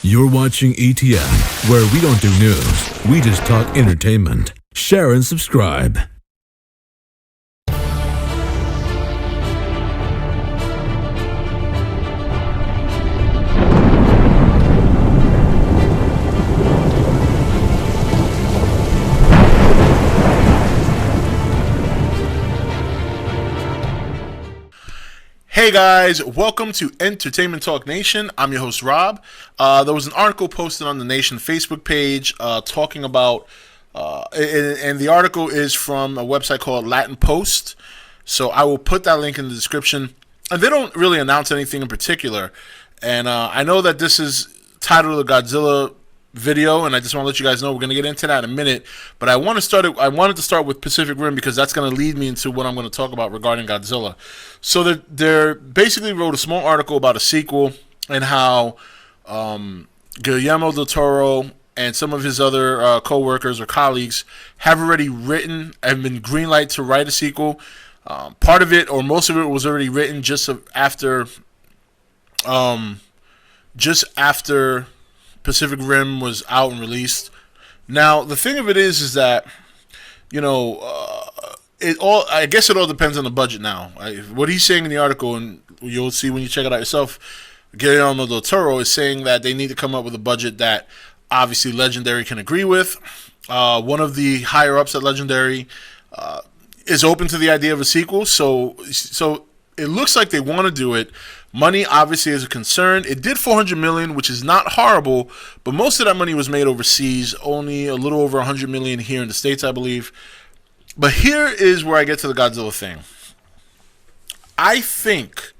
You're watching E.T.N, where we don't do news, we just talk entertainment. Share and subscribe. Hey guys, welcome to Entertainment Talk Nation. I'm your host Rob. There was an article posted on the Nation Facebook page talking about, and the article is from a website called Latin Post. So I will put that link in the description. And they don't really announce anything in particular. And I know that this is titled the Godzilla video, and I just want to let you guys know we're going to get into that in a minute. But I wanted to start with Pacific Rim because that's going to lead me into what I'm going to talk about regarding Godzilla. So they basically wrote a small article about a sequel and how Guillermo del Toro and some of his other co-workers or colleagues have been greenlight to write a sequel. Part of it, or most of it, was already written just after Pacific Rim was out and released. Now, the thing of it is that, I guess it all depends on the budget now. What he's saying in the article, and you'll see when you check it out yourself, Guillermo del Toro is saying that they need to come up with a budget that obviously Legendary can agree with. One of the higher ups at Legendary is open to the idea of a sequel, so it looks like they want to do it. Money obviously is a concern. It did $400 million, which is not horrible, but most of that money was made overseas. Only a little over $100 million here in the States, I believe. But here is where I get to the Godzilla thing. I think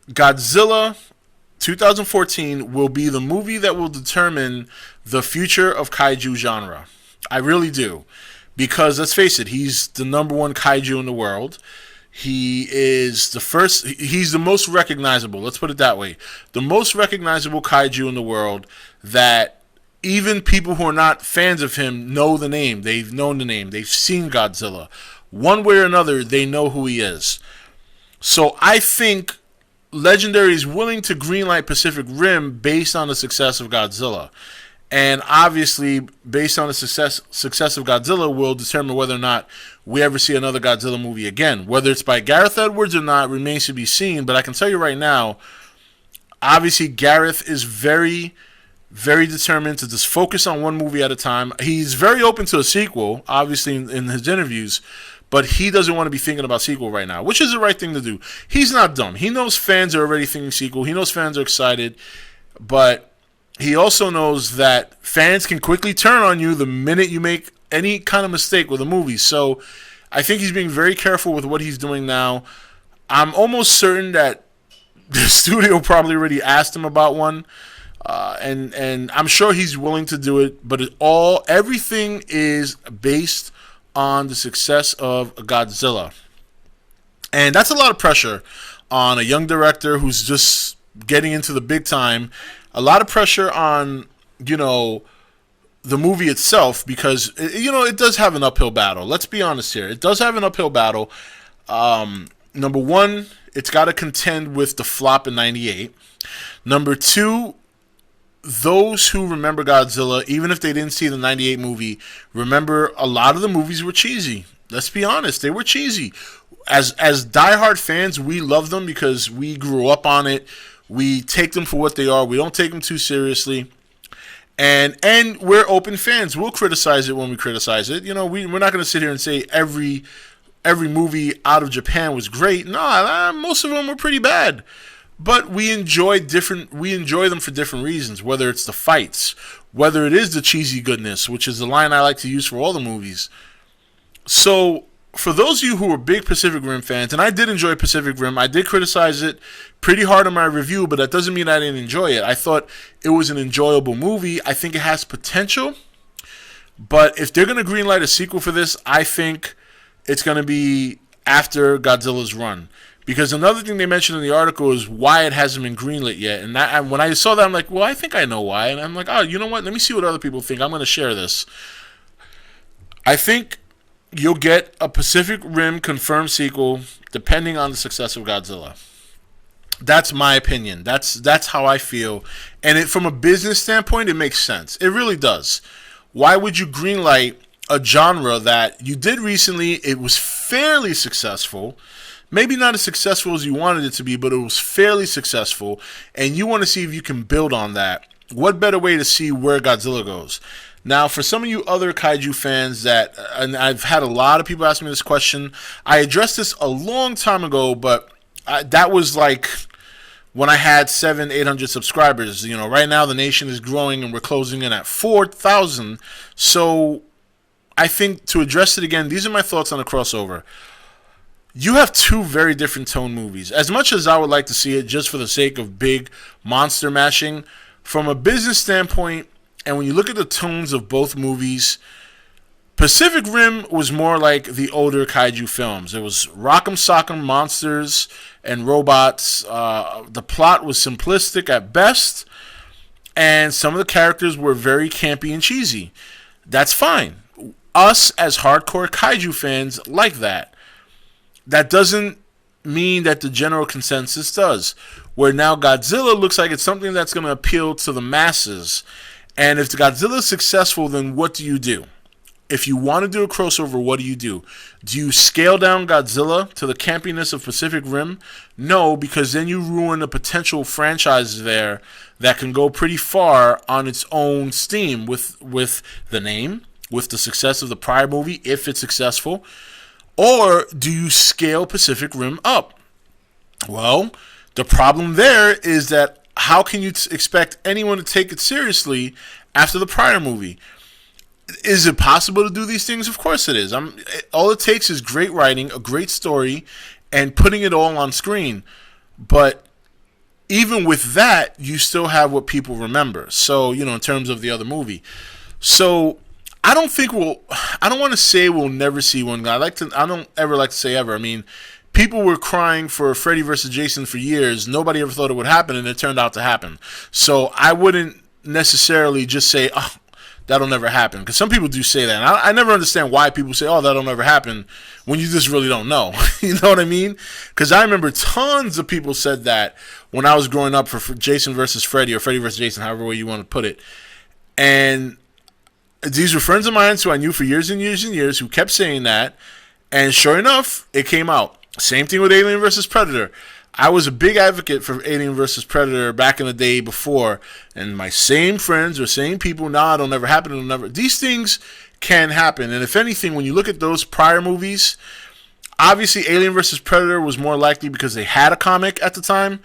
Godzilla 2014 will be the movie that will determine the future of Kaiju genre. I really do. Because let's face it, he's the number one Kaiju in the world. He's the most recognizable, let's put it that way. The most recognizable Kaiju in the world that even people who are not fans of him know the name. They've known the name. They've seen Godzilla. One way or another, they know who he is. So I think Legendary is willing to greenlight Pacific Rim based on the success of Godzilla. And obviously, based on the success of Godzilla, will determine whether or not we ever see another Godzilla movie again. Whether it's by Gareth Edwards or not remains to be seen. But I can tell you right now, obviously Gareth is very, very determined to just focus on one movie at a time. He's very open to a sequel, obviously, in his interviews. But he doesn't want to be thinking about sequel right now, which is the right thing to do. He's not dumb. He knows fans are already thinking sequel. He knows fans are excited. But he also knows that fans can quickly turn on you the minute you make any kind of mistake with a movie. So I think he's being very careful with what he's doing now. I'm almost certain that the studio probably already asked him about one. And I'm sure he's willing to do it. But everything is based on the success of Godzilla. And that's a lot of pressure on a young director who's just getting into the big time. A lot of pressure on, the movie itself because, it does have an uphill battle. Let's be honest here. It does have an uphill battle. Number one, it's got to contend with the flop in 98. Number two, those who remember Godzilla, even if they didn't see the 98 movie, remember a lot of the movies were cheesy. Let's be honest. They were cheesy. As diehard fans, we love them because we grew up on it. We take them for what they are. We don't take them too seriously. And we're open fans. We'll criticize it when we criticize it. We're not going to sit here and say every movie out of Japan was great. No, most of them were pretty bad. But we enjoy them for different reasons, whether it's the fights, whether it is the cheesy goodness, which is the line I like to use for all the movies. So for those of you who are big Pacific Rim fans, and I did enjoy Pacific Rim, I did criticize it pretty hard in my review, but that doesn't mean I didn't enjoy it. I thought it was an enjoyable movie. I think it has potential, but if they're going to greenlight a sequel for this, I think it's going to be after Godzilla's run. Because another thing they mentioned in the article is why it hasn't been greenlit yet. And when I saw that, I'm like, well, I think I know why. And I'm like, oh, you know what? Let me see what other people think. I'm going to share this. I think you'll get a Pacific Rim confirmed sequel depending on the success of Godzilla. That's my opinion. That's how I feel. And from a business standpoint, it makes sense. It really does. Why would you greenlight a genre that you did recently? It was fairly successful. Maybe not as successful as you wanted it to be, but it was fairly successful. And you want to see if you can build on that. What better way to see where Godzilla goes? Now, for some of you other kaiju fans and I've had a lot of people ask me this question. I addressed this a long time ago, but that was like when I had 800 subscribers. Right now the nation is growing and we're closing in at 4,000. So I think to address it again, these are my thoughts on the crossover. You have two very different tone movies. As much as I would like to see it just for the sake of big monster mashing, from a business standpoint, and when you look at the tones of both movies, Pacific Rim was more like the older kaiju films. It was rock'em sock'em monsters and robots. The plot was simplistic at best, and some of the characters were very campy and cheesy. That's fine. Us as hardcore kaiju fans like that. That doesn't mean that the general consensus does. Where now Godzilla looks like it's something that's going to appeal to the masses. And if Godzilla is successful, then what do you do? If you want to do a crossover, what do you do? Do you scale down Godzilla to the campiness of Pacific Rim? No, because then you ruin a potential franchise there that can go pretty far on its own steam with the name, with the success of the prior movie, if it's successful. Or do you scale Pacific Rim up? Well, the problem there is that how can you expect anyone to take it seriously after the prior movie? Is it possible to do these things? Of course it is. All it takes is great writing, a great story, and putting it all on screen. But even with that, you still have what people remember. So, in terms of the other movie. So, I don't want to say we'll never see one. I don't ever like to say ever. I mean, people were crying for Freddy versus Jason for years. Nobody ever thought it would happen, and it turned out to happen. So I wouldn't necessarily just say, oh, that'll never happen. Because some people do say that. And I never understand why people say, oh, that'll never happen, when you just really don't know. You know what I mean? Because I remember tons of people said that when I was growing up for Jason versus Freddy, or Freddy versus Jason, however way you want to put it. And these were friends of mine who I knew for years and years and years who kept saying that. And sure enough, it came out. Same thing with Alien versus Predator. I was a big advocate for Alien versus Predator back in the day before, and my same friends or same people, it'll never happen. It'll never. These things can happen, and if anything, when you look at those prior movies, obviously Alien versus Predator was more likely because they had a comic at the time.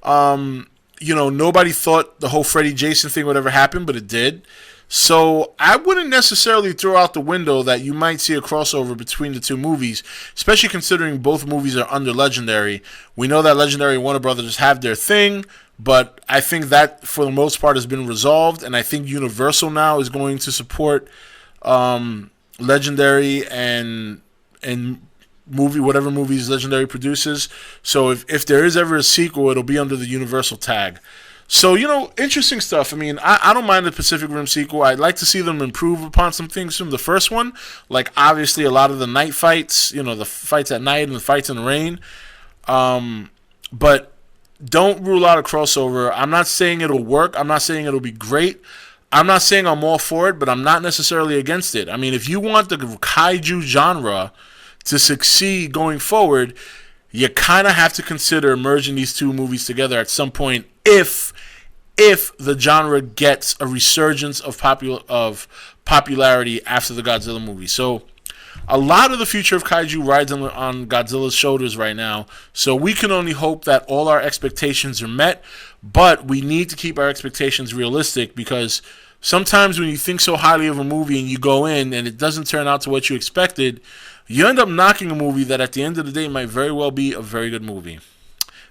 Nobody thought the whole Freddy Jason thing would ever happen, but it did. So I wouldn't necessarily throw out the window that you might see a crossover between the two movies, especially considering both movies are under Legendary. We know that Legendary and Warner Brothers have their thing, but I think that for the most part has been resolved, and I think Universal now is going to support Legendary and whatever movies Legendary produces. So if there is ever a sequel, it'll be under the Universal tag. So, interesting stuff. I mean, I don't mind the Pacific Rim sequel. I'd like to see them improve upon some things from the first one. Like, obviously, a lot of the night fights, the fights at night and the fights in the rain. But don't rule out a crossover. I'm not saying it'll work. I'm not saying it'll be great. I'm not saying I'm all for it, but I'm not necessarily against it. I mean, if you want the kaiju genre to succeed going forward, you kind of have to consider merging these two movies together at some point if the genre gets a resurgence of popularity after the Godzilla movie. So a lot of the future of kaiju rides on Godzilla's shoulders right now. So we can only hope that all our expectations are met, but we need to keep our expectations realistic, because sometimes when you think so highly of a movie and you go in and it doesn't turn out to what you expected, you end up knocking a movie that at the end of the day might very well be a very good movie.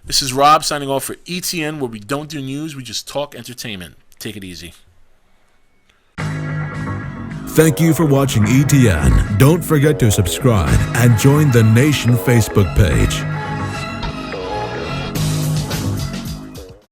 This is Rob signing off for E.T.N, where we don't do news, we just talk entertainment. Take it easy. Thank you for watching E.T.N. Don't forget to subscribe and join the Nation Facebook page.